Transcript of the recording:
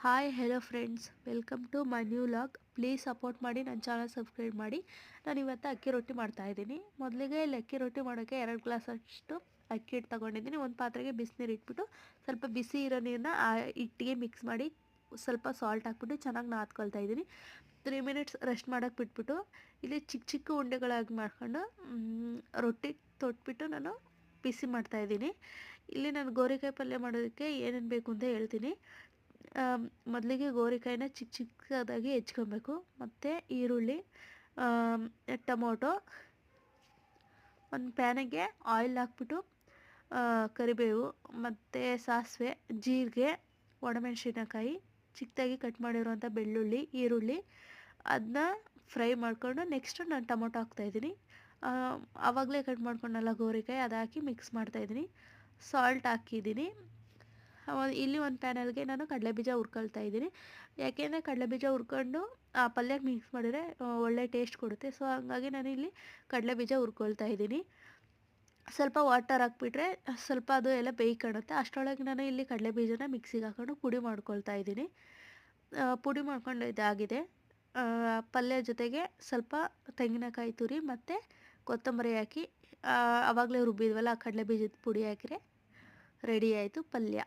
Hi hello friends, welcome to my new log. Please support ಮಾಡಿ, ನನ್ನ channel subscribe ಮಾಡಿ. ನಾನು ಇವತ್ತು ಅಕ್ಕಿ ರೊಟ್ಟಿ ಮಾಡ್ತಾಯಿದ್ದೀನಿ. ಮೊದಲಿಗೆ ಇಲ್ಲಿ ಅಕ್ಕಿ ರೊಟ್ಟಿ ಮಾಡೋಕ್ಕೆ 2 ಗ್ಲಾಸ್ ಅಷ್ಟು ಅಕ್ಕಿ ಹಿಟ್ಟು ತೊಗೊಂಡಿದ್ದೀನಿ. ಒಂದು ಪಾತ್ರೆಗೆ ಬಿಸಿನೀರು ಇಟ್ಬಿಟ್ಟು ಸ್ವಲ್ಪ ಬಿಸಿ ಇರೋ ನೀರನ್ನ ಆ ಹಿಟ್ಟಿಗೆ ಮಿಕ್ಸ್ ಮಾಡಿ ಸ್ವಲ್ಪ ಸಾಲ್ಟ್ ಹಾಕ್ಬಿಟ್ಟು ಚೆನ್ನಾಗಿ ನಾದ್ಕೊಳ್ತಾ ಇದ್ದೀನಿ. 3 ಮಿನಿಟ್ಸ್ ರೆಸ್ಟ್ ಮಾಡೋಕ್ಕೆ ಬಿಟ್ಬಿಟ್ಟು ಇಲ್ಲಿ ಚಿಕ್ಕ ಚಿಕ್ಕ ಉಂಡೆಗಳಾಗಿ ಮಾಡ್ಕೊಂಡು ರೊಟ್ಟಿ ತೊಟ್ಬಿಟ್ಟು ನಾನು ಬಿಸಿ ಮಾಡ್ತಾಯಿದ್ದೀನಿ. ಇಲ್ಲಿ ನಾನು ಗೋರಿಕಾಯಿ ಪಲ್ಯ ಮಾಡೋದಕ್ಕೆ ಏನೇನು ಬೇಕು ಅಂತ ಹೇಳ್ತೀನಿ. ಮೊದಲಿಗೆ ಗೋರಿಕಾಯಿನ ಚಿಕ್ಕ ಚಿಕ್ಕದಾಗಿ ಹೆಚ್ಕೊಬೇಕು. ಮತ್ತು ಈರುಳ್ಳಿ, ಟೊಮೊಟೊ, ಒಂದು ಪ್ಯಾನಿಗೆ ಆಯಿಲ್ ಹಾಕ್ಬಿಟ್ಟು ಕರಿಬೇವು ಮತ್ತು ಸಾಸಿವೆ, ಜೀರಿಗೆ, ಒಣಮೆಣಸಿನಕಾಯಿ, ಚಿಕ್ಕದಾಗಿ ಕಟ್ ಮಾಡಿರುವಂಥ ಬೆಳ್ಳುಳ್ಳಿ, ಈರುಳ್ಳಿ ಅದನ್ನ ಫ್ರೈ ಮಾಡಿಕೊಂಡು ನೆಕ್ಸ್ಟ್ ನಾನು ಟೊಮೊಟೊ ಹಾಕ್ತಾಯಿದ್ದೀನಿ. ಆವಾಗಲೇ ಕಟ್ ಮಾಡ್ಕೊಂಡಲ್ಲ ಗೋರಿಕಾಯಿ, ಅದು ಹಾಕಿ ಮಿಕ್ಸ್ ಮಾಡ್ತಾಯಿದ್ದೀನಿ. ಸಾಲ್ಟ್ ಹಾಕಿದ್ದೀನಿ. ಇಲ್ಲಿ ಒಂದು ಪ್ಯಾನಲ್ಗೆ ನಾನು ಕಡಲೆಬೀಜ ಹುರ್ಕೊಳ್ತಾ ಇದ್ದೀನಿ. ಯಾಕೆಂದರೆ ಕಡಲೆಬೀಜ ಹುರ್ಕೊಂಡು ಆ ಪಲ್ಯಕ್ಕೆ ಮಿಕ್ಸ್ ಮಾಡಿದರೆ ಒಳ್ಳೆ ಟೇಸ್ಟ್ ಕೊಡುತ್ತೆ. ಸೊ ಹಾಗಾಗಿ ನಾನು ಇಲ್ಲಿ ಕಡಲೆಬೀಜ ಹುರ್ಕೊಳ್ತಾ ಇದ್ದೀನಿ. ಸ್ವಲ್ಪ ವಾಟರ್ ಹಾಕ್ಬಿಟ್ರೆ ಸ್ವಲ್ಪ ಅದು ಎಲ್ಲ ಬೇಯ್ಕೊಳ್ಳುತ್ತೆ. ಅಷ್ಟರೊಳಗೆ ನಾನು ಇಲ್ಲಿ ಕಡಲೆಬೀಜನ ಮಿಕ್ಸಿಗೆ ಹಾಕೊಂಡು ಪುಡಿ ಮಾಡ್ಕೊಳ್ತಾ ಇದ್ದೀನಿ. ಪುಡಿ ಮಾಡ್ಕೊಂಡು ಇದಾಗಿದೆ. ಪಲ್ಯ ಜೊತೆಗೆ ಸ್ವಲ್ಪ ತೆಂಗಿನಕಾಯಿ ತುರಿ ಮತ್ತು ಕೊತ್ತಂಬರಿ ಹಾಕಿ ಆವಾಗಲೇ ರುಬ್ಬಿದ್ವಲ್ಲ ಆ ಕಡಲೆಬೀಜದ ಪುಡಿ ಹಾಕಿದ್ರೆ ರೆಡಿ ಆಯಿತು ಪಲ್ಯ.